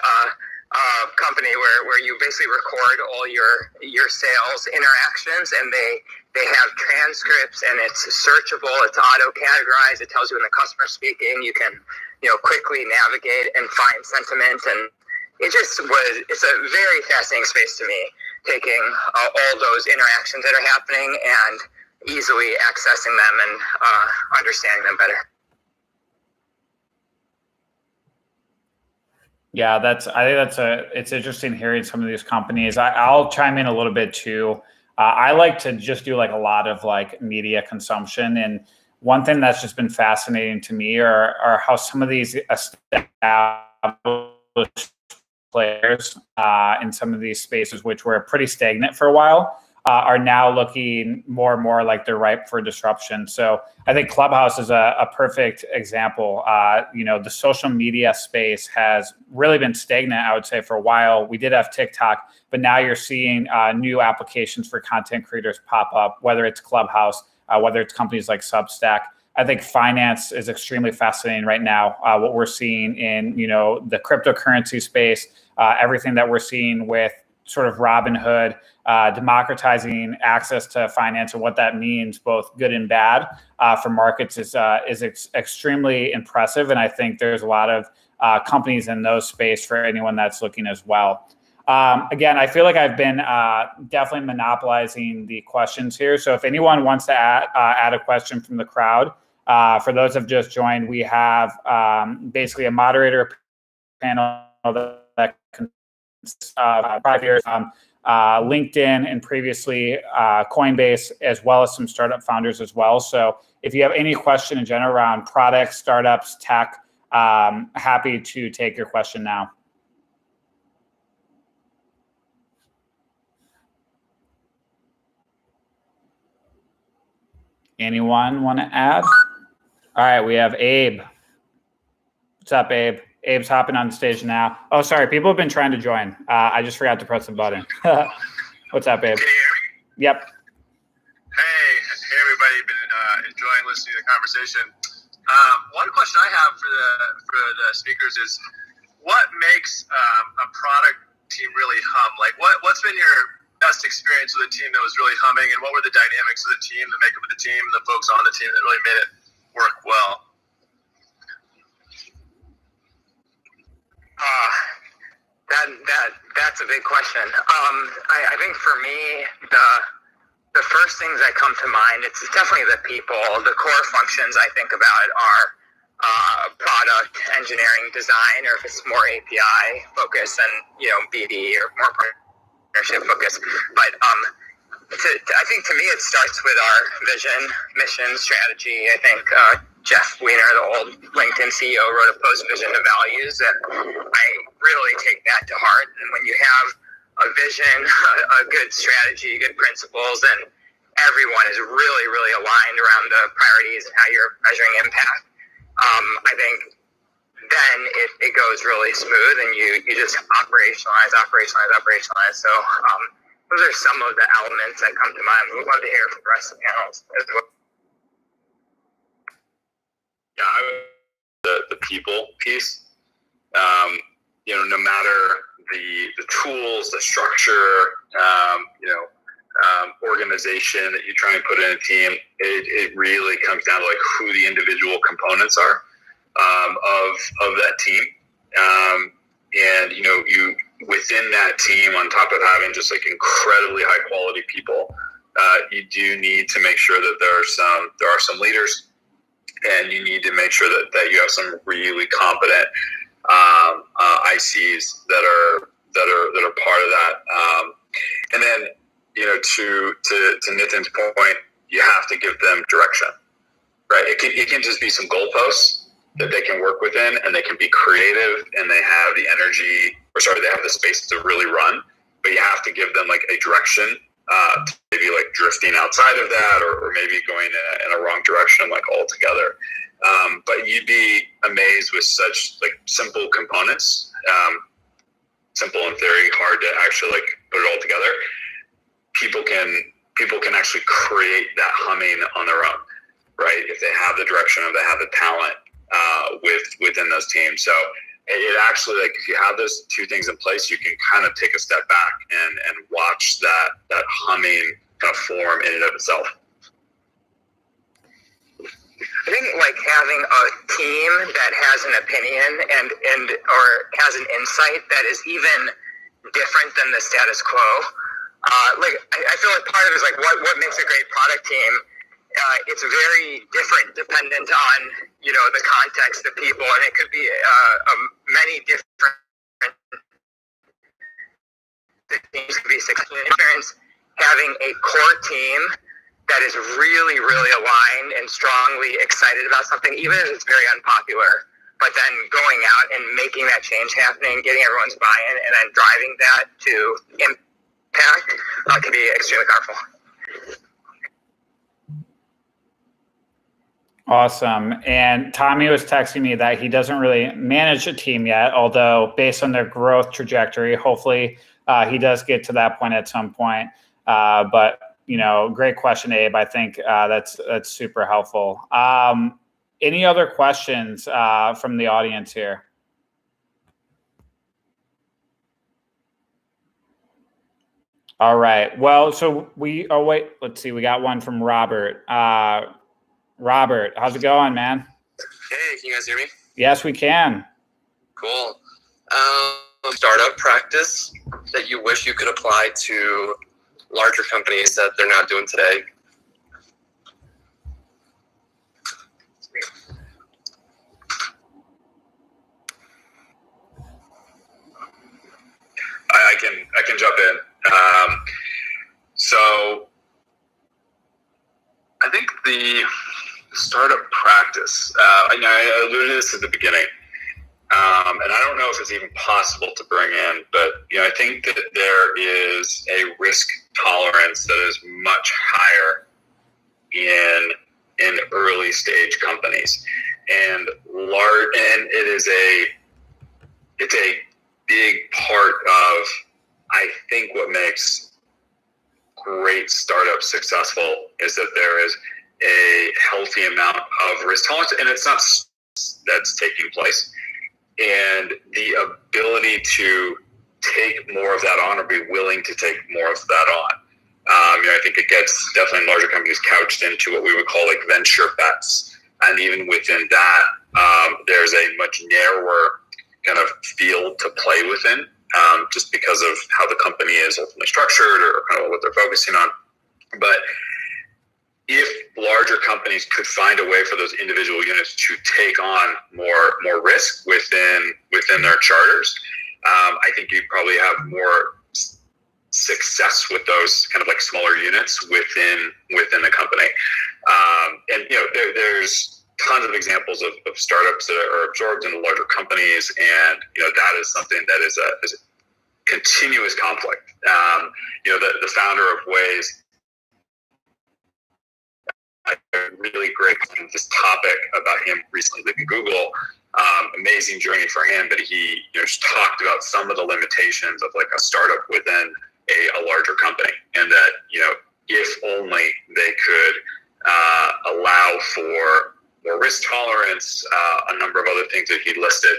company where you basically record all your sales interactions, and they have transcripts, and it's searchable, it's auto categorized, it tells you when the customer's speaking, you can quickly navigate and find sentiment, and it's a very fascinating space to me, taking all those interactions that are happening and easily accessing them and understanding them better. Yeah, I think it's interesting hearing some of these companies. I'll chime in a little bit too. I like to just do like a lot of like media consumption, and one thing that's just been fascinating to me are how some of these established players in some of these spaces, which were pretty stagnant for a while, are now looking more and more like they're ripe for disruption. So I think Clubhouse is a perfect example. The social media space has really been stagnant, I would say, for a while. We did have TikTok, but now you're seeing new applications for content creators pop up, whether it's Clubhouse, whether it's companies like Substack. I think finance is extremely fascinating right now. What we're seeing in, the cryptocurrency space, everything that we're seeing with sort of Robinhood, democratizing access to finance and what that means, both good and bad, for markets is extremely impressive. And I think there's a lot of companies in those space for anyone that's looking as well. Again, I feel like I've been definitely monopolizing the questions here. So if anyone wants to add a question from the crowd, For those who have just joined, we have basically a moderator panel that consists of product LinkedIn and previously Coinbase, as well as some startup founders as well. So if you have any question in general around products, startups, tech, happy to take your question now. Anyone want to add? All right, we have Abe. What's up, Abe? Abe's hopping on the stage now. Oh, sorry, people have been trying to join. I just forgot to press the button. What's up, Abe? Can you hear me? Yep. Hey, everybody. Been enjoying listening to the conversation. One question I have for the speakers is, what makes a product team really hum? Like, what's been your best experience with a team that was really humming, and what were the dynamics of the team, the makeup of the team, the folks on the team that really made it work well? That's a big question. I think for me, the first things that come to mind, it's definitely the people. The core functions I think about are product, engineering, design, or if it's more API focused, and BD or more partnership focused. But I think to me it starts with our vision, mission, strategy. I think Jeff Weiner, the old LinkedIn CEO, wrote a post vision of values, and I really take that to heart. And when you have a vision, a good strategy, good principles, and everyone is really, really aligned around the priorities and how you're measuring impact, I think then it goes really smooth, and you just operationalize. So those are some of the elements that come to mind. We'd love to hear from the rest of the panels as well. Yeah, the people piece. No matter the tools, the structure, organization that you try and put in a team, it really comes down to like who the individual components are of that team. And you within that team, on top of having just like incredibly high quality people, you do need to make sure that there are some leaders, and you need to make sure that you have some really competent ICs that are part of that. And then to Nitin's point, you have to give them direction, right? It can just be some goalposts that they can work within, and they can be creative, and they have the energy, they have the space to really run. But you have to give them like a direction, maybe like drifting outside of that, or maybe going in a wrong direction like altogether. But you'd be amazed with such like simple components, simple in theory, hard to actually like put it all together. People can actually create that humming on their own, right? If they have the direction, or they have the talent within those teams. So it actually, like, if you have those two things in place, you can kind of take a step back and watch that humming kind of form in and of itself. I think like having a team that has an opinion and or has an insight that is even different than the status quo. I feel like part of it is like what makes a great product team. It's very different dependent on the context, the people, and it could be many different things could be successful. Having a core team that is really, really aligned and strongly excited about something, even if it's very unpopular, but then going out and making that change happening, getting everyone's buy-in, and then driving that to impact can be extremely powerful. Awesome. And Tommy was texting me that he doesn't really manage a team yet, although based on their growth trajectory, hopefully he does get to that point at some point. But great question, Abe. I think that's super helpful. Any other questions from the audience here? All right. Well, so let's see. We got one from Robert. Robert, how's it going, man? Hey, can you guys hear me? Yes, we can. Cool. Startup practice that you wish you could apply to larger companies that they're not doing today? I can jump in. So I think the startup practice, I alluded to this at the beginning, and I don't know if it's even possible to bring in, but I think that there is a risk tolerance that is much higher in early stage companies, and it's a big part of, I think, what makes great startups successful is that there is a healthy amount of risk tolerance, and it's not that's taking place, and the ability to take more of that on or be willing to take more of that on. I think it gets definitely in larger companies couched into what we would call like venture bets, and even within that, there's a much narrower kind of field to play within, just because of how the company is ultimately structured or kind of what they're focusing on. But if larger companies could find a way for those individual units to take on more risk within their charters, I think you probably have more success with those kind of like smaller units within the company. And there's tons of examples of startups that are absorbed into larger companies, and that is something that is a continuous conflict. The founder of Waze, a really great this topic about him recently leaving Google. Amazing journey for him, but he just talked about some of the limitations of like a startup within a larger company, and that if only they could allow for more risk tolerance, a number of other things that he listed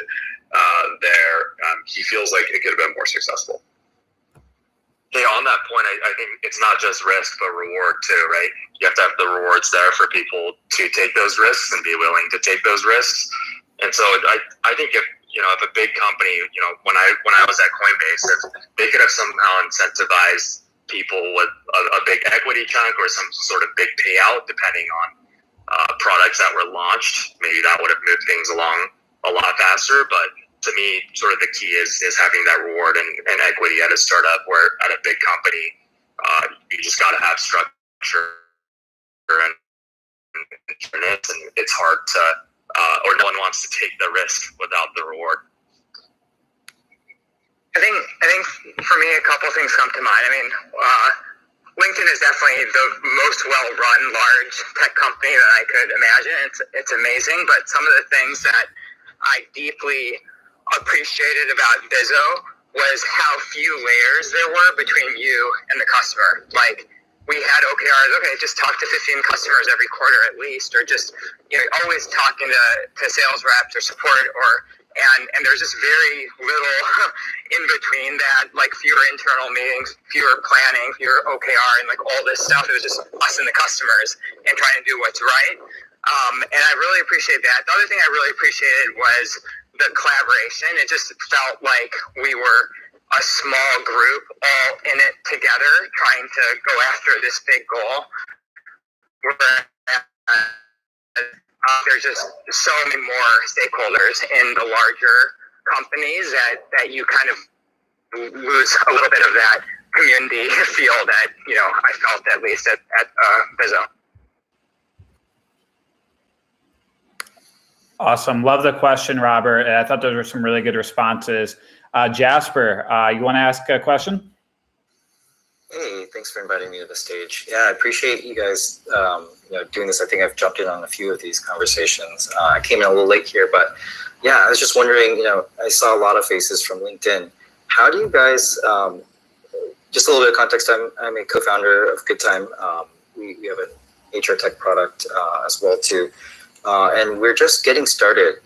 there, he feels like it could have been more successful. Hey, on that point, I think it's not just risk, but reward too, right? You have to have the rewards there for people to take those risks and be willing to take those risks. And so I think if a big company, when I was at Coinbase, if they could have somehow incentivized people with a big equity chunk or some sort of big payout, depending on products that were launched, maybe that would have moved things along a lot faster. But to me, sort of the key is having that reward and equity at a startup, where at a big company, you just got to have structure and it's hard to, or no one wants to take the risk without the reward. I think for me, a couple things come to mind. I mean, LinkedIn is definitely the most well-run large tech company that I could imagine. It's amazing, but some of the things that I deeply appreciated about Bizzo was how few layers there were between you and the customer. Like, we had OKRs, okay, just talk to 15 customers every quarter at least, or just always talking to sales reps or support, and there's just very little in between that, like fewer internal meetings, fewer planning, fewer OKR, and like all this stuff. It was just us and the customers and trying to do what's right. And I really appreciate that. The other thing I really appreciated was the collaboration. It just felt like we were a small group all in it together, trying to go after this big goal. There's just so many more stakeholders in the larger companies that you kind of lose a little bit of that community feel that I felt at least at Bizzo. Awesome. Love the question, Robert. I thought those were some really good responses. Jasper, you want to ask a question? Hey, thanks for inviting me to the stage. Yeah, I appreciate you guys doing this. I think I've jumped in on a few of these conversations. I came in a little late here, but yeah, I was just wondering, I saw a lot of faces from LinkedIn. How do you guys, just a little bit of context, I'm a co-founder of Good Time. We have an HR tech product as well too. And we're just getting started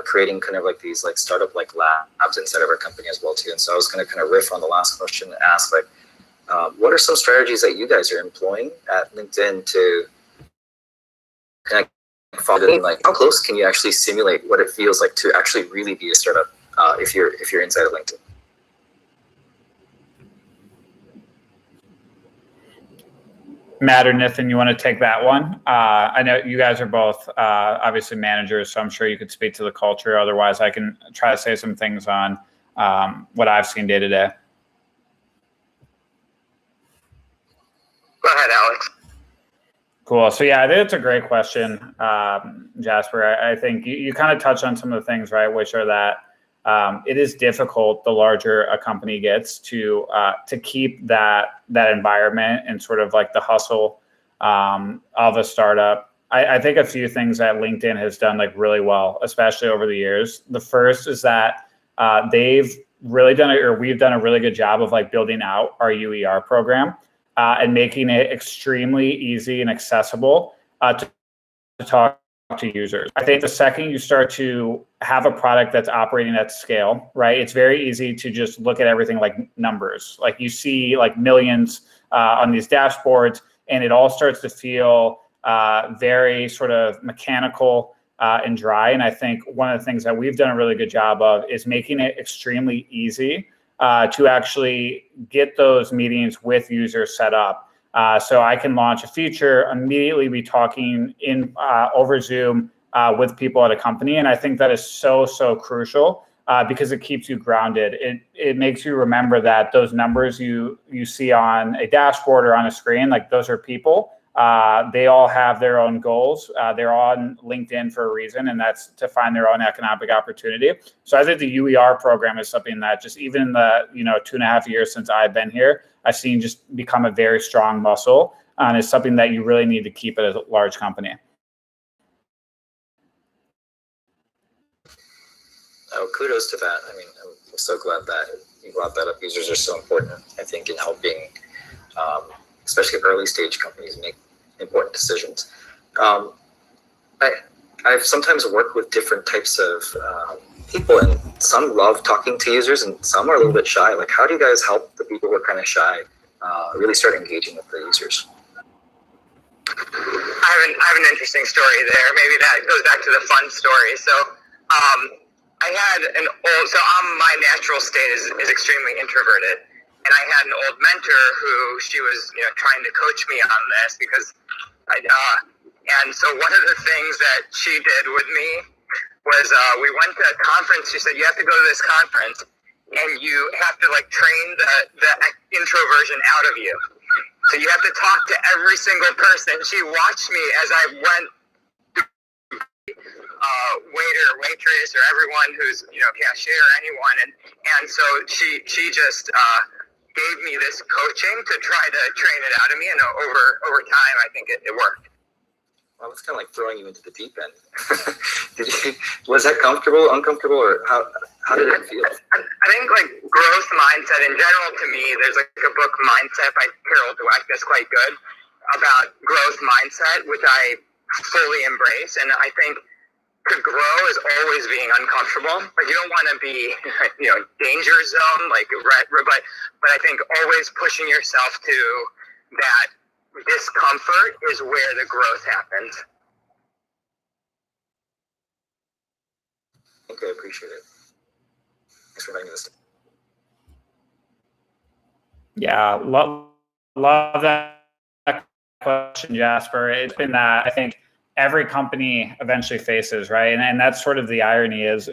creating kind of like these like startup like labs inside of our company as well too. And so I was going to kind of riff on the last question and ask like, what are some strategies that you guys are employing at LinkedIn to kind of follow, like how close can you actually simulate what it feels like to actually really be a startup if you're inside of LinkedIn? Matt or Nathan, you want to take that one? I know you guys are both obviously managers, so I'm sure you could speak to the culture. Otherwise, I can try to say some things on what I've seen day to day. Go ahead, Alex. Cool. So yeah, I think it's a great question, Jasper. I think you kind of touched on some of the things, right, which are that it is difficult the larger a company gets to keep that environment and sort of like the hustle of a startup. I think a few things that LinkedIn has done like really well, especially over the years. The first is that they've really done it, or we've done a really good job of like building out our UER program and making it extremely easy and accessible to talk to users. I think the second you start to have a product that's operating at scale, right? It's very easy to just look at everything like numbers. Like you see like millions on these dashboards, and it all starts to feel very sort of mechanical and dry. And I think one of the things that we've done a really good job of is making it extremely easy to actually get those meetings with users set up. So I can launch a feature, immediately be talking in over Zoom with people at a company. And I think that is so crucial because it keeps you grounded. It makes you remember that those numbers you see on a dashboard or on a screen, like those are people. They all have their own goals. They're on LinkedIn for a reason, and that's to find their own economic opportunity. So I think the UER program is something that just even in the 2.5 years since I've been here, I've seen just become a very strong muscle, and it's something that you really need to keep at a large company. Oh, kudos to that. I mean, I'm so glad that you brought that up. Users are so important, I think, in helping, especially early stage companies make important decisions. I've sometimes worked with different types of people, and some love talking to users and some are a little bit shy. Like, how do you guys help the people who are kind of shy really start engaging with the users? I have an interesting story there. Maybe that goes back to the fun story. So I had my natural state is extremely introverted. And I had an old mentor who she was, trying to coach me on this because and so one of the things that she did with me was we went to a conference. She said, you have to go to this conference and you have to like train the introversion out of you. So you have to talk to every single person. She watched me as I went waiter or waitress or everyone who's, cashier or anyone. And so she just gave me this coaching to try to train it out of me. And over time, I think it worked. Well, it's kind of like throwing you into the deep end. Was that comfortable, uncomfortable, or how did it feel? I think like growth mindset in general, to me, there's like a book, Mindset by Carol Dweck, that's quite good about growth mindset, which I fully embrace. And I think to grow is always being uncomfortable. Like you don't want to be, danger zone, but I think always pushing yourself to that discomfort is where the growth happens. Okay, I appreciate it. Thanks for making this. Yeah, love that question, Jasper. It's been that I think every company eventually faces, right? And that's sort of the irony is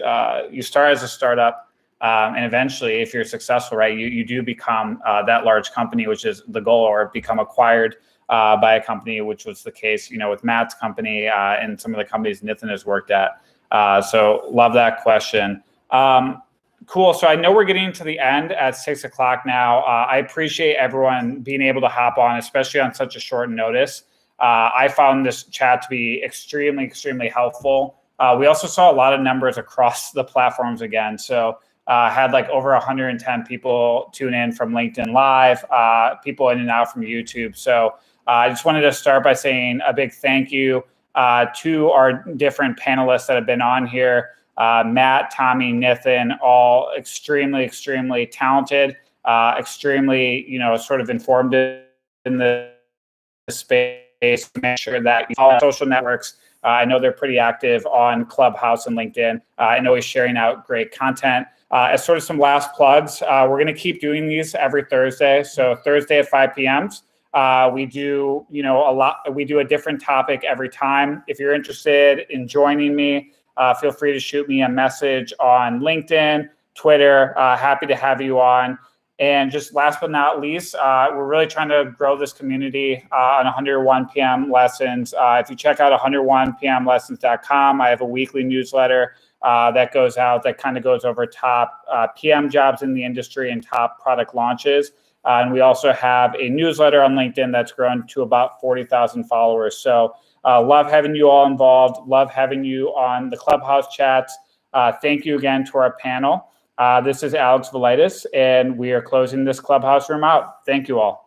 you start as a startup and eventually if you're successful, right, you do become that large company, which is the goal, or become acquired by a company, which was the case, with Matt's company and some of the companies Nathan has worked at. So love that question. Cool. So I know we're getting to the end at 6 o'clock now. I appreciate everyone being able to hop on, especially on such a short notice. I found this chat to be extremely helpful. We also saw a lot of numbers across the platforms again. So had like over 110 people tune in from LinkedIn Live, people in and out from YouTube. So I just wanted to start by saying a big thank you to our different panelists that have been on here. Matt, Tommy, Nathan, all extremely talented, extremely, sort of informed in the space. Make sure that you follow social networks. I know they're pretty active on Clubhouse and LinkedIn. I know he's sharing out great content. As sort of some last plugs, we're going to keep doing these every Thursday. So Thursday at 5 p.m. We do, we do a different topic every time. If you're interested in joining me, feel free to shoot me a message on LinkedIn, Twitter. Happy to have you on. And just last but not least, we're really trying to grow this community on 101 PM Lessons. If you check out 101pmlessons.com, I have a weekly newsletter that goes out that kind of goes over top PM jobs in the industry and top product launches. And we also have a newsletter on LinkedIn that's grown to about 40,000 followers. So love having you all involved. Love having you on the Clubhouse chats. Thank you again to our panel. This is Alex Velitis, and we are closing this Clubhouse room out. Thank you all.